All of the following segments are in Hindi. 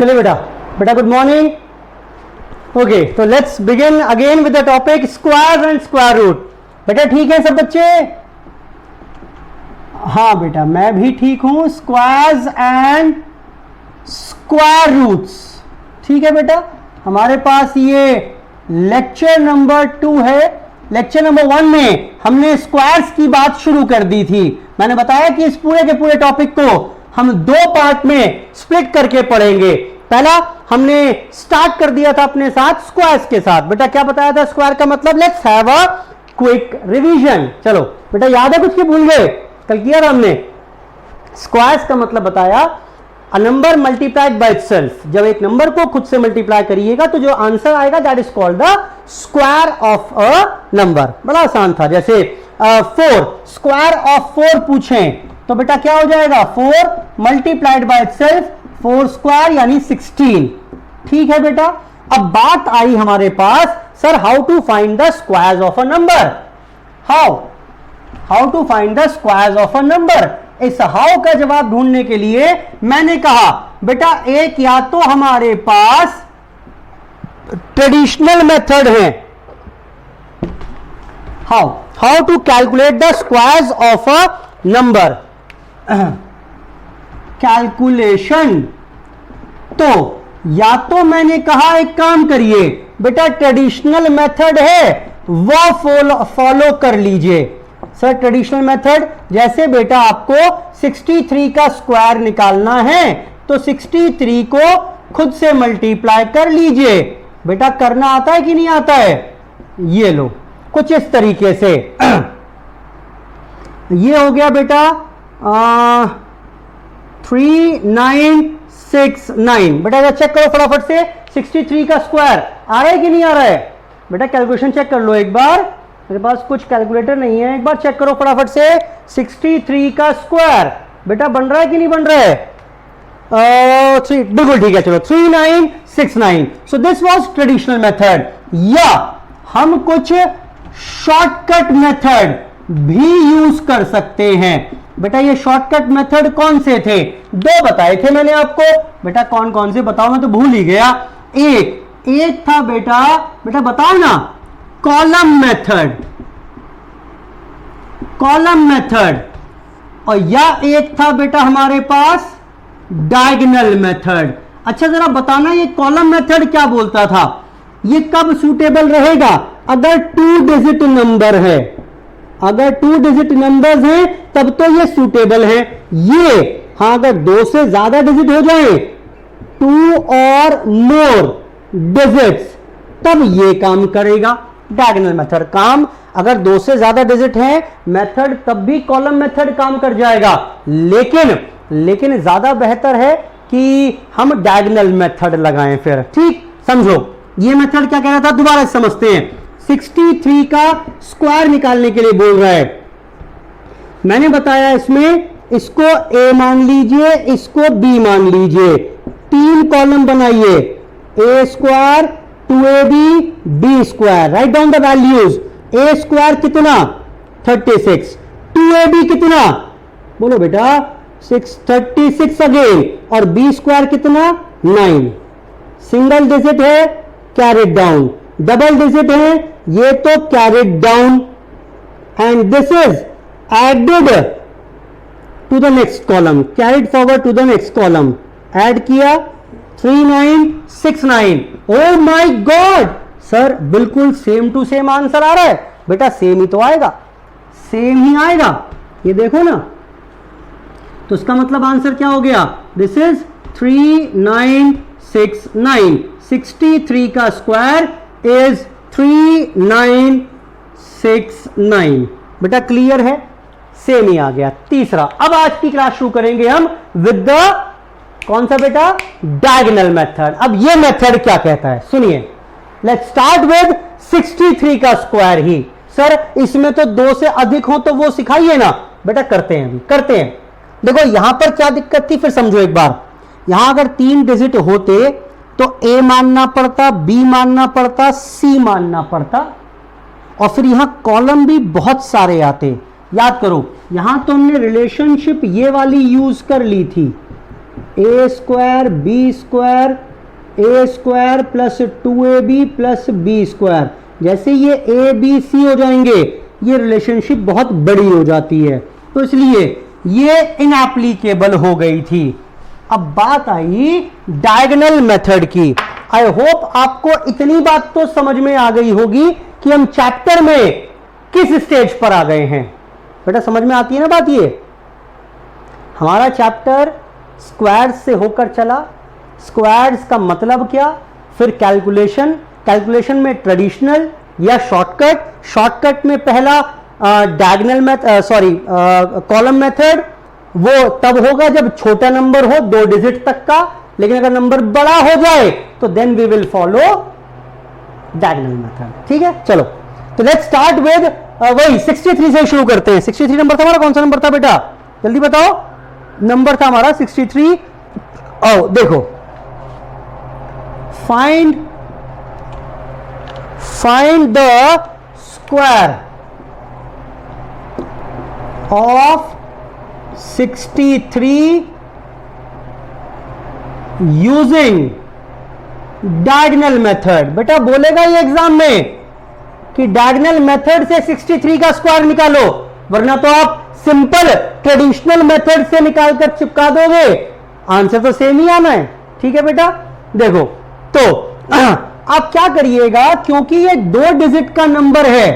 चलिए बेटा, गुड मॉर्निंग। ओके, तो let's begin again with the topic square and square root. बेटा ठीक है सब बच्चे? हाँ बेटा मैं भी ठीक हूं। स्क्वायर्स एंड स्क्वायर रूट्स, ठीक है बेटा। हमारे पास ये लेक्चर नंबर 2 है। लेक्चर नंबर 1 में हमने स्क्वायर्स की बात शुरू कर दी थी। मैंने बताया कि इस पूरे के पूरे टॉपिक को हम 2 पार्ट में स्प्लिट करके पढ़ेंगे। पहला हमने स्टार्ट कर दिया था अपने साथ स्क्वायर्स के साथ। बेटा क्या बताया था स्क्वायर का मतलब? Let's have a quick revision. चलो बेटा याद है कुछ कि भूल गए? कल किया था हमने। स्क्वायर्स का मतलब बताया a number multiplied by itself. जब एक नंबर को खुद से मल्टीप्लाई करिएगा तो जो आंसर आएगा that is called the square of a number. बड़ा आसान था। जैसे 4 स्क्वायर ऑफ 4 पूछें तो बेटा क्या हो जाएगा? 4 मल्टीप्लाइड बाय इटसेल्फ 4 स्क्वायर यानी 16। ठीक है बेटा। अब बात आई हमारे पास, sir how to find the squares of a number. How to find the squares of a number. इस हाउ का जवाब ढूंढने के लिए मैंने कहा बेटा एक या तो हमारे पास ट्रेडिशनल मेथड है। How to calculate the squares of a number. Calculation, तो या तो मैंने कहा एक काम करिए बेटा ट्रेडिशनल मेथड है वो फॉलो कर लीजिए। सर ट्रेडिशनल मेथड जैसे बेटा आपको 63 का स्क्वायर निकालना है तो 63 को खुद से मल्टीप्लाई कर लीजिए। बेटा करना आता है कि नहीं आता है? ये लो कुछ इस तरीके से। ये हो गया बेटा 3969। बेटा चेक करो फटाफट से 63 का स्क्वायर आ रहा है कि नहीं आ रहा है? बेटा कैलकुलेशन चेक कर लो एक बार। मेरे पास कुछ कैलकुलेटर नहीं है, एक बार चेक करो फटाफट से। 63 का स्क्वायर बेटा बन रहा है कि नहीं बन रहा है? बिल्कुल ठीक है। चलो 3969। So this was traditional method. या हम कुछ शॉर्टकट मेथड भी यूज कर सकते हैं। बेटा ये शॉर्टकट मेथड कौन से थे? 2 बताए थे मैंने आपको। बेटा कौन कौन से बताओ, मैं तो भूल ही गया। एक था बेटा बताओ ना, कॉलम मेथड। और या एक था बेटा हमारे पास डायगोनल मेथड। अच्छा जरा बताना ये कॉलम मेथड क्या बोलता था? ये कब सूटेबल रहेगा? अगर 2 डिजिट नंबर है, अगर 2 डिजिट नंबर्स हैं तब तो ये सूटेबल है। ये हाँ अगर 2 से ज्यादा डिजिट हो जाए, 2 और मोर डिजिट्स, तब ये काम करेगा डायगोनल मेथड। काम अगर 2 से ज्यादा डिजिट है मेथड तब भी कॉलम मेथड काम कर जाएगा। लेकिन ज्यादा बेहतर है कि हम डायगोनल मेथड लगाएं फिर। ठीक समझो ये मेथड क्या कह रहा था, दोबारा समझते हैं। 63 का स्क्वायर निकालने के लिए बोल रहा है। मैंने बताया इसमें इसको ए मान लीजिए, इसको बी मान लीजिए। 3 कॉलम बनाइए, A square 2ab B square. Right down the values. A square कितना? 36। 2ab कितना? बोलो बेटा 636 अगेन। और बी स्क्वायर कितना? 9। सिंगल डिजिट है कैरिड डाउन, डबल डिजिट है ये तो carried down. And this is added to the next column, carried forward to the next column. Add किया 3969। ओ माय गॉड सर बिल्कुल सेम टू सेम आंसर आ रहा है। बेटा सेम ही तो आएगा, सेम ही आएगा। ये देखो ना, तो इसका मतलब आंसर क्या हो गया? This is 3969। 63 का स्क्वायर इज 3969। बेटा क्लियर है, सेम ही आ गया। तीसरा, अब आज की क्लास शुरू करेंगे हम विद द कौन सा बेटा? Diagonal method. अब ये मेथड क्या कहता है सुनिए। लेट्स स्टार्ट विद 63 का स्क्वायर ही। सर इसमें तो 2 से अधिक हो तो वो सिखाइए ना। बेटा करते हैं, अभी करते हैं। देखो यहां पर क्या दिक्कत थी फिर समझो एक बार। यहां अगर 3 डिजिट होते तो ए मानना पड़ता, बी मानना पड़ता, सी मानना पड़ता, और फिर यहां कॉलम भी बहुत सारे आते। याद करो यहां तो हमने रिलेशनशिप ये वाली यूज कर ली थी। A square B square A square plus 2ab plus B square. जैसे ये ए बी सी हो जाएंगे ये रिलेशनशिप बहुत बड़ी हो जाती है, तो इसलिए ये इनएप्लीकेबल हो गई थी। अब बात आई डायगोनल मेथड की। आई होप आपको इतनी बात तो समझ में आ गई होगी कि हम चैप्टर में किस स्टेज पर आ गए हैं। बेटा समझ में आती है ना बात? ये हमारा चैप्टर स्क्वायर्स से होकर चला। स्क्वायर्स का मतलब क्या, फिर कैलकुलेशन, कैलकुलेशन में ट्रेडिशनल या शॉर्टकट, शॉर्टकट में पहला डायगोनल कॉलम मेथड, वो तब होगा जब छोटा नंबर हो 2 डिजिट तक का, लेकिन अगर नंबर बड़ा हो जाए तो then we will follow diagonal method. ठीक है, चलो तो लेट्स स्टार्ट विद वही 63 से शुरू करते हैं। 63 नंबर था हमारा, कौन सा नंबर था बेटा जल्दी बताओ? नंबर था हमारा 63। आओ देखो, find the square of 63 using diagonal method. बेटा बोलेगा ये एग्जाम में कि डायगोनल मेथड से 63 का स्क्वायर निकालो, वरना तो आप सिंपल ट्रेडिशनल मेथड से निकालकर चिपका दोगे, आंसर तो सेम ही आना है। ठीक है बेटा, देखो तो आप क्या करिएगा, क्योंकि ये 2 डिजिट का नंबर है,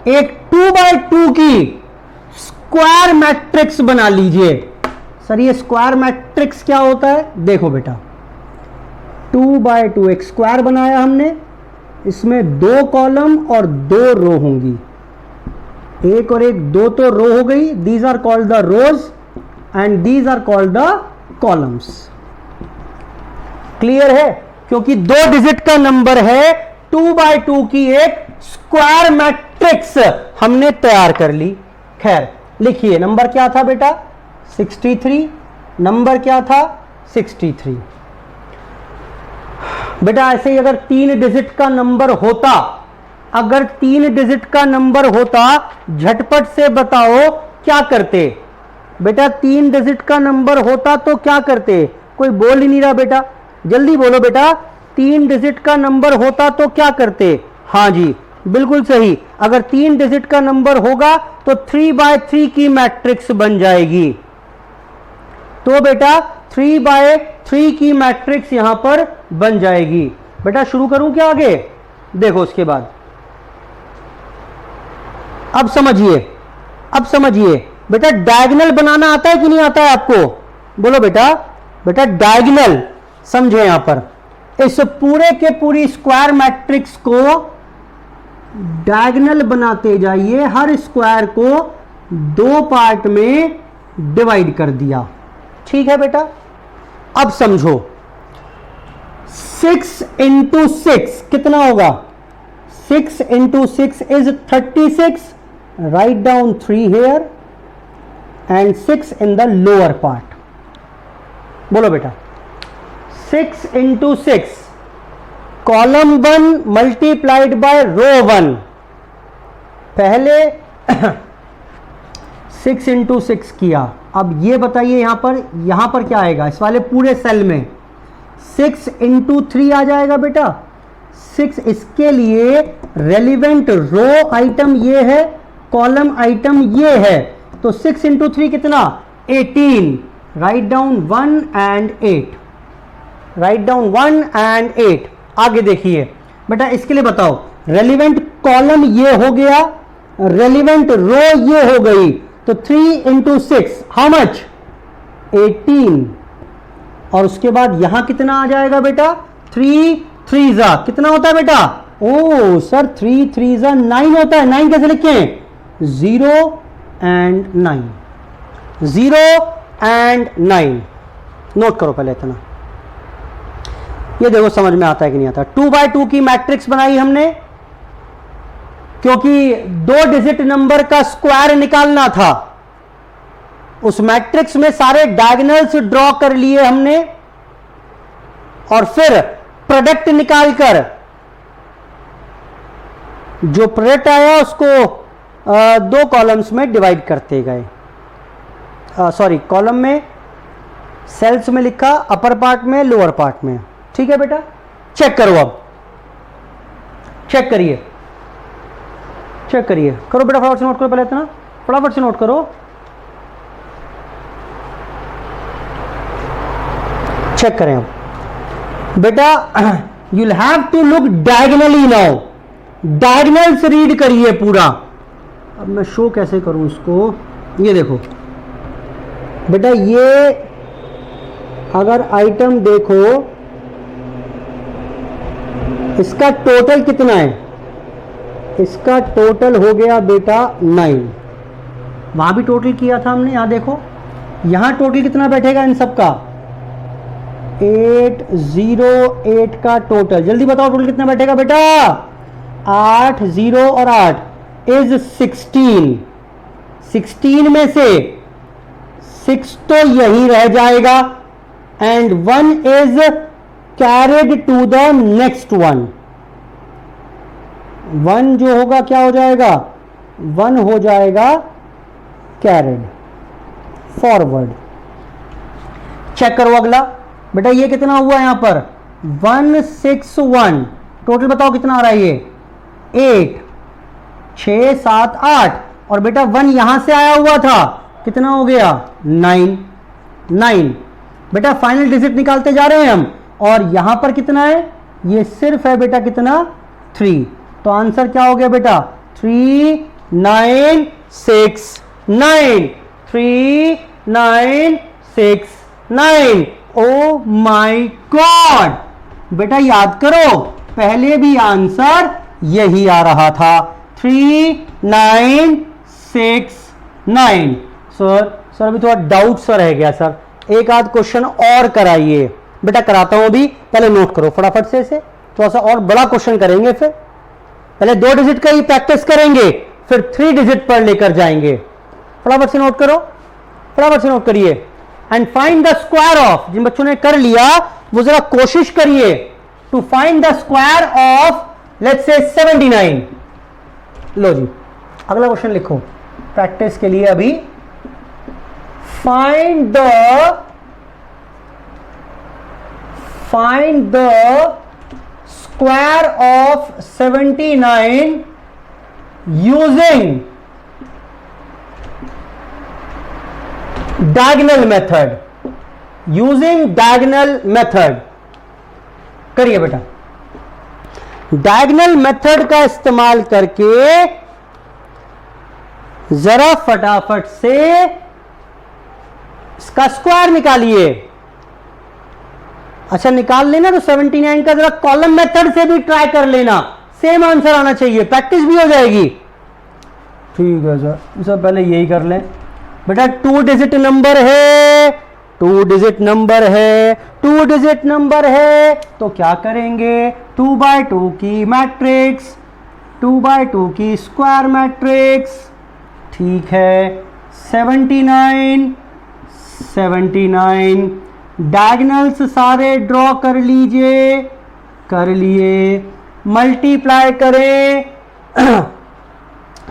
एक 2x2 की स्क्वायर मैट्रिक्स बना लीजिए। सर ये स्क्वायर मैट्रिक्स क्या होता है? देखो बेटा 2x2 एक स्क्वायर बनाया हमने, इसमें 2 कॉलम और 2 रो होंगी, एक और एक 2 तो रो हो गई, these are called the rows and these are called the columns. Clear है? क्योंकि 2 डिजिट का नंबर है, 2x2 की एक स्क्वायर मैट्रिक्स हमने तैयार कर ली। खैर लिखिए, नंबर क्या था बेटा? 63। नंबर क्या था? 63। बेटा ऐसे ही अगर 3 डिजिट का नंबर होता, अगर 3 डिजिट का नंबर होता, झटपट से बताओ क्या करते? बेटा 3 डिजिट का नंबर होता तो क्या करते? कोई बोल ही नहीं रहा बेटा, जल्दी बोलो बेटा। 3 डिजिट का नंबर होता तो क्या करते? हाँ जी बिल्कुल सही, अगर 3 डिजिट का नंबर होगा तो 3x3 की मैट्रिक्स बन जाएगी। तो बेटा 3x3 की मैट्रिक्स यहां पर बन जाएगी। बेटा शुरू करूं क्या आगे? देखो उसके बाद अब समझिए बेटा, डायगोनल बनाना आता है कि नहीं आता है आपको? बोलो बेटा। बेटा डायगोनल समझे, यहां पर इस पूरे के पूरी स्क्वायर मैट्रिक्स को डायगोनल बनाते जाइए, हर स्क्वायर को 2 पार्ट में डिवाइड कर दिया। ठीक है बेटा, अब समझो 6 × 6 कितना होगा? 6 × 6 is 36। Write down 3 here and 6 in the lower part. बोलो बेटा 6 × 6 कॉलम 1 मल्टीप्लाइड बाय रो 1। पहले 6 × 6 किया, अब ये बताइए यहां पर क्या आएगा? इस वाले पूरे सेल में 6 × 3 आ जाएगा बेटा। 6 इसके लिए रेलिवेंट रो आइटम ये है, कॉलम आइटम ये है, तो 6 × 3 कितना? 18। Write down 1 and 8। Write down 1 and 8। आगे देखिए बेटा, इसके लिए बताओ, रेलिवेंट कॉलम ये हो गया, रेलिवेंट रो ये हो गई, तो 3 × 6 हाउ मच? 18। और उसके बाद यहां कितना आ जाएगा बेटा? 3 3 कितना होता है बेटा? ओ सर 3 3 9 होता है। 9 कैसे लिखें? 0 एंड 9। 0 एंड 9 नोट करो पहले इतना, ये देखो समझ में आता है कि नहीं आता। 2x2 की मैट्रिक्स बनाई हमने, क्योंकि 2 डिजिट नंबर का स्क्वायर निकालना था। उस मैट्रिक्स में सारे डायगोनल्स ड्रॉ कर लिए हमने, और फिर प्रोडक्ट निकालकर जो प्रोडक्ट आया उसको 2 कॉलम्स में डिवाइड करते गए। सॉरी, कॉलम में सेल्स में लिखा अपर पार्ट में, लोअर पार्ट में। ठीक है बेटा, चेक करो, अब चेक करिए, चेक करिए, करो बेटा, फटाफट से नोट करो, पहले इतना फटाफट से नोट करो। चेक करें अब बेटा, you will have to look diagonally now, diagonal से रीड करिए पूरा। अब मैं शो कैसे करूं इसको, ये देखो बेटा, ये अगर आइटम देखो, इसका टोटल कितना है, इसका टोटल हो गया बेटा 9। वहां भी टोटल किया था हमने, यहां देखो, यहां टोटल कितना बैठेगा इन सब का, 808 का टोटल। जल्दी बताओ टोटल कितना बैठेगा बेटा, 8 0 और 8 इज 16। 16 में से 6 तो यही रह जाएगा and 1 is carried to the next one. 1 जो होगा क्या हो जाएगा, 1 हो जाएगा कैरिड फॉरवर्ड। चेक करो अगला बेटा, ये कितना हुआ यहां पर 161। टोटल बताओ कितना आ रहा है ये, 8 6 7 8, और बेटा 1 यहां से आया हुआ था, कितना हो गया 9। बेटा फाइनल डिजिट निकालते जा रहे हैं हम, और यहां पर कितना है, ये सिर्फ है बेटा कितना 3। तो आंसर क्या हो गया बेटा 3 9 6 9, 3 9 6 9। ओ माय गॉड बेटा, याद करो पहले भी आंसर यही आ रहा था, 3 9 6 9। सर अभी थोड़ा डाउट सा रह गया सर, एक आध क्वेश्चन और कराइए। बेटा कराता हूं अभी, पहले नोट करो फटाफट से, इसे थोड़ा सा और बड़ा क्वेश्चन करेंगे, फिर पहले 2 डिजिट का ही प्रैक्टिस करेंगे, फिर 3 डिजिट पर लेकर जाएंगे। फटाफट से नोट करो, फटाफट से नोट करिए। And find the square of, जिन बच्चों ने कर लिया वो जरा कोशिश करिए to find the square of let's say 79। लो जी अगला क्वेश्चन लिखो प्रैक्टिस के लिए अभी, find the square of 79 using diagonal method, using diagonal method। करिए बेटा, डायगोनल मेथड का इस्तेमाल करके जरा फटाफट से इसका स्क्वायर निकालिए। अच्छा निकाल लेना तो 79 का जरा कॉलम मेथड से भी ट्राई कर लेना, सेम आंसर आना चाहिए, प्रैक्टिस भी हो जाएगी। ठीक है सर, पहले यही कर लें बेटा। 2 डिजिट नंबर है, 2 डिजिट नंबर है, 2 डिजिट नंबर है, तो क्या करेंगे 2 बाय 2 की मैट्रिक्स, 2 बाय 2 की स्क्वायर मैट्रिक्स। ठीक है 79 डायगोनल्स सारे ड्रॉ कर लीजिए, कर लिए, मल्टीप्लाई करें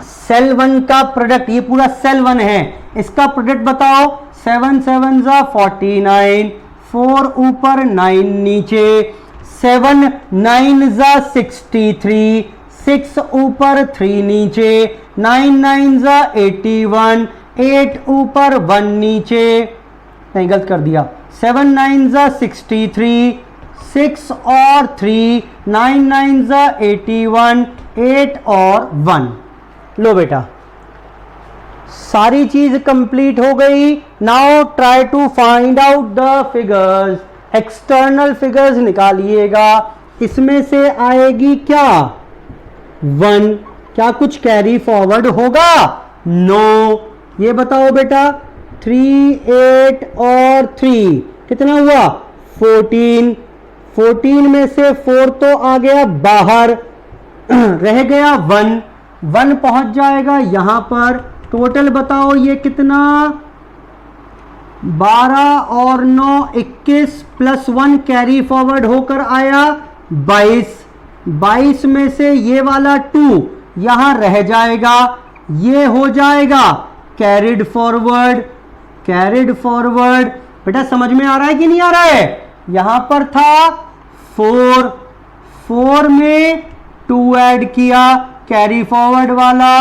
सेल 1 का प्रोडक्ट, ये पूरा सेल 1 है, इसका प्रोडक्ट बताओ। 7 7 49, 4 ऊपर 9 नीचे, 7 9 63, 6 ऊपर 3 नीचे, 9 9 81, 8 ऊपर 1 नीचे, नहीं गलत कर दिया, 7 9 63, 6 और 3, 9 9 81, 8 और 1। लो बेटा सारी चीज कंप्लीट हो गई। Now try to find out the figures, external figures निकालिएगा। इसमें से आएगी क्या 1, क्या कुछ कैरी फॉरवर्ड होगा? नो। ये बताओ बेटा 3 8 और 3 कितना हुआ 14, 14 में से 4 तो आ गया बाहर, रह गया 1, 1 पहुंच जाएगा यहां पर। टोटल बताओ ये कितना 12 और 9 21 प्लस 1 कैरी फॉरवर्ड होकर आया 22, 22 में से ये वाला 2 यहां रह जाएगा, ये हो जाएगा कैरिड फॉरवर्ड, कैरिड फॉरवर्ड। बेटा समझ में आ रहा है कि नहीं आ रहा है? यहां पर था 4, 4 में 2 ऐड किया, कैरी फॉरवर्ड वाला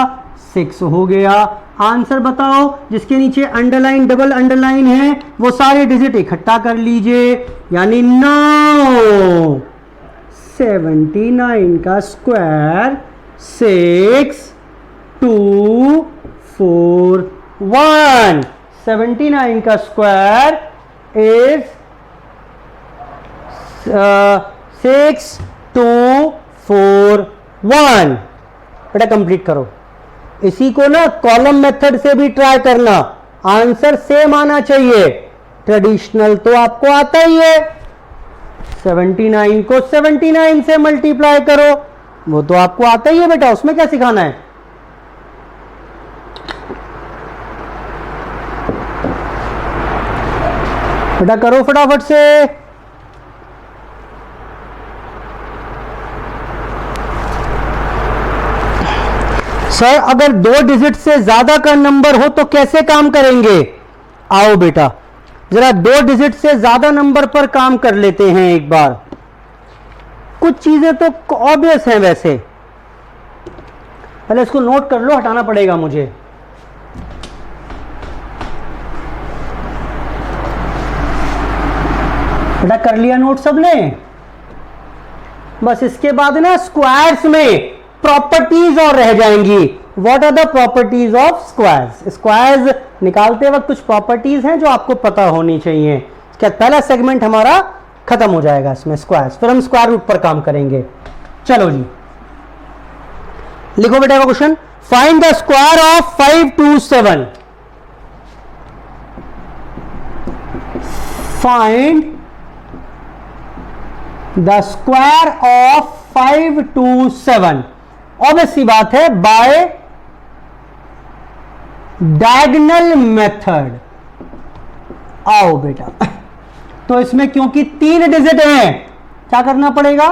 6 हो गया। आंसर बताओ, जिसके नीचे अंडरलाइन डबल अंडरलाइन है वो सारे डिजिट इकट्ठा कर लीजिए, यानी 9। 79 का स्क्वायर 6 2 4 1। 79 का स्क्वायर इज 6 2 4 1। बेटा कंप्लीट करो। इसी को ना कॉलम मेथड से भी ट्राई करना, आंसर सेम आना चाहिए। ट्रेडिशनल तो आपको आता ही है, 79 को 79 से मल्टीप्लाई करो, वो तो आपको आता ही है बेटा, उसमें क्या सिखाना है। बेटा करो फटाफट से। सर अगर 2 डिजिट से ज्यादा का नंबर हो तो कैसे काम करेंगे? आओ बेटा जरा 2 डिजिट से ज्यादा नंबर पर काम कर लेते हैं एक बार। कुछ चीजें तो ऑब्वियस हैं, वैसे पहले इसको नोट कर लो, हटाना पड़ेगा मुझे। बेटा कर लिया नोट सबने? बस इसके बाद ना स्क्वायर्स में प्रॉपर्टीज और रह जाएंगी। What are the properties of squares? Squares निकालते वक्त कुछ प्रॉपर्टीज हैं जो आपको पता होनी चाहिए। क्या पहला सेगमेंट हमारा खत्म हो जाएगा इसमें स्क्वायर्स, फिर हम स्क्वायर रूट पर काम करेंगे। चलो जी लिखो बेटा का question, find the square of 527। Find the square of 527। Obvious सी बात है, बाय डायगोनल मेथड। आओ बेटा, तो इसमें क्योंकि 3 डिजिट हैं, क्या करना पड़ेगा?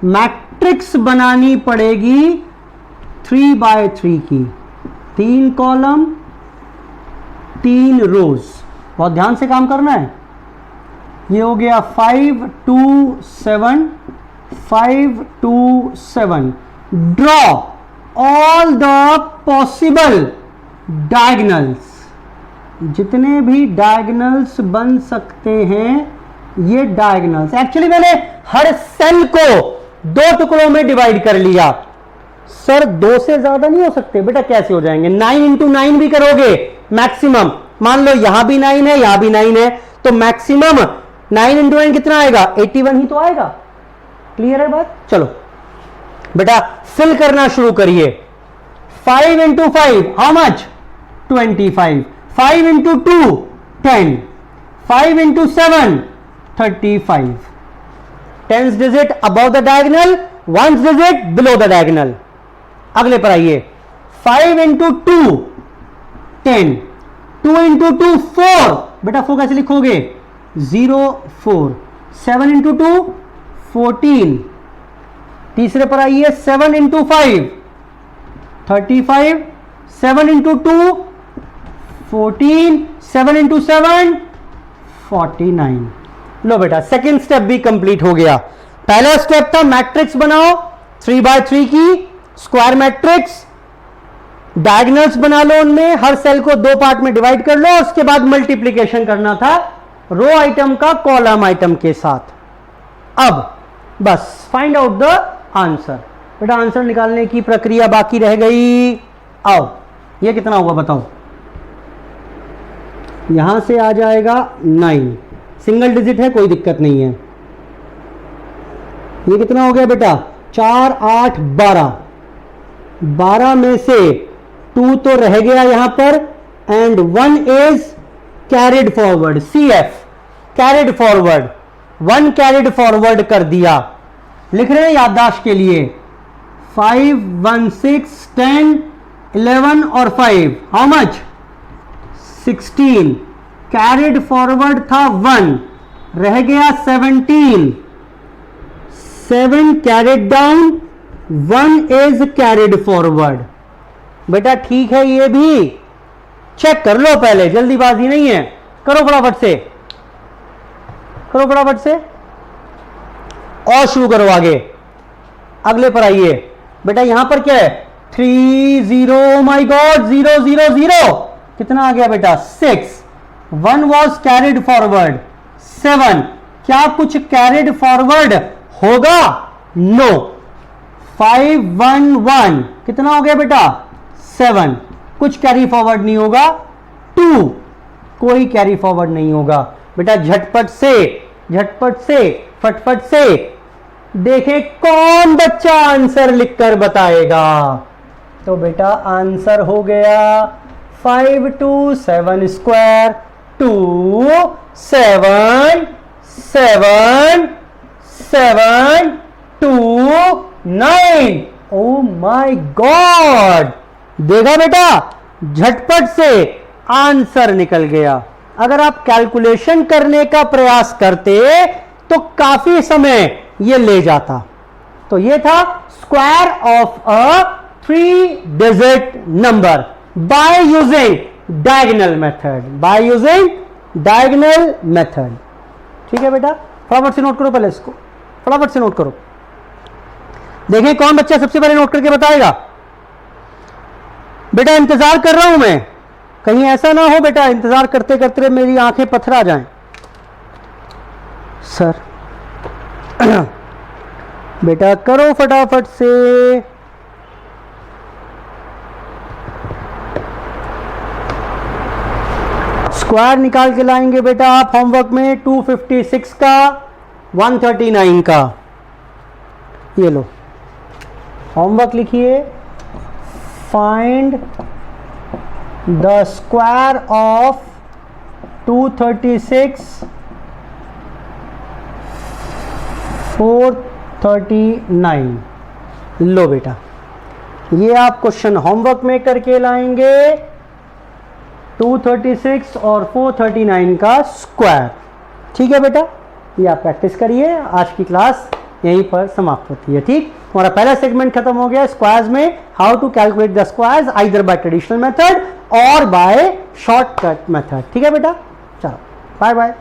मैट्रिक्स बनानी पड़ेगी 3x3 की, 3 कॉलम 3 रोज। बहुत ध्यान से काम करना है। ये हो गया 5 2 7 5 2 7। Draw all the possible diagonals, जितने भी डायगनल्स बन सकते हैं ये डायगनल्स। एक्चुअली मैंने हर सेल को 2 टुकड़ों में डिवाइड कर लिया। सर 2 से ज्यादा नहीं हो सकते बेटा, कैसे हो जाएंगे? 9 इंटू 9 भी करोगे मैक्सिमम। मान लो यहां भी 9 है, यहां भी 9 है, तो मैक्सिमम 9 इंटू 9 कितना आएगा? 81 ही तो आएगा। क्लियर है बात? चलो बेटा फिल करना शुरू करिए। 5 into 5 how much? 25। 5 into 2 10। 5 into 7 35। 10th digit above the diagonal, 1st digit below the diagonal. अगले पर आइए, 5 इंटू 2 10। 2 इंटू 2 4। बेटा 4 कैसे लिखोगे? 0 4। 7 इंटू 2 14। तीसरे पर आइए, 7 इंटू 5 35। 7 इंटू 2 14। 7 इंटू 7 49। लो बेटा सेकेंड स्टेप भी कंप्लीट हो गया। पहला स्टेप था मैट्रिक्स बनाओ 3x3 की, स्क्वायर मैट्रिक्स। डायगोनल्स बना लो, उनमें हर सेल को 2 पार्ट में डिवाइड कर लो। उसके बाद मल्टीप्लीकेशन करना था रो आइटम का कॉलम आइटम के साथ। अब बस फाइंड आउट द आंसर। बेटा आंसर निकालने की प्रक्रिया बाकी रह गई। आओ ये कितना हुआ बताओ? यहां से आ जाएगा 9, सिंगल डिजिट है, कोई दिक्कत नहीं है। ये कितना हो गया बेटा? 4 8 12। 12 में से 2 तो रह गया यहां पर, and 1 is carried forward. CF carried forward, 1 carried forward कर दिया। लिख रहे हैं याददाश्त के लिए। 5 1 6 10 11 और 5 हाउ मच? 16। कैरिड फॉरवर्ड था 1, रह गया 17। 7 carried down, 1 is carried forward. बेटा ठीक है, ये भी चेक कर लो पहले, जल्दीबाजी नहीं है, करो फटाफट से। करो फटाफट से और शुरू करो आगे, अगले पर आइए बेटा। यहां पर क्या है 3 0, माई गॉड 0 0 0, कितना आ गया बेटा 6। 1 वॉज कैरिड फॉरवर्ड 7, क्या कुछ कैरिड फॉरवर्ड होगा? नो। 5 1 1, कितना हो गया बेटा 7, कुछ कैरी फॉरवर्ड नहीं होगा। 2, कोई कैरी फॉरवर्ड नहीं होगा बेटा। झटपट से फटफट से देखें कौन बच्चा आंसर लिखकर बताएगा। तो बेटा आंसर हो गया 5 2 7 स्क्वायर 2 7 7 7 2 9। ओ माय गॉड, देखा बेटा झटपट से आंसर निकल गया। अगर आप कैलकुलेशन करने का प्रयास करते तो काफी समय ये ले जाता। तो ये था square of a 3 digit number by using diagonal method. ठीक है बेटा, फटाफट से नोट करो, पहले इसको फटाफट से नोट करो। देखें कौन बच्चा सबसे पहले नोट करके बताएगा। बेटा इंतजार कर रहा हूं मैं, कहीं ऐसा ना हो बेटा इंतजार करते करते मेरी आंखें पथरा जाएं। सर बेटा करो फटाफट से। स्क्वायर निकाल के लाएंगे बेटा आप होमवर्क में 256 का 139 का। ये लो होमवर्क लिखिए, फाइंड द स्क्वायर ऑफ 236 439। लो बेटा ये आप क्वेश्चन होमवर्क में करके लाएंगे 236 और 439 का स्क्वायर। ठीक है बेटा, ये आप प्रैक्टिस करिए। आज की क्लास यहीं पर समाप्त होती है। ठीक, हमारा पहला सेगमेंट खत्म हो गया स्क्वायर्स में, how to calculate the squares either by traditional method और बाय शॉर्टकट मेथड। ठीक है बेटा, चलो बाय बाय।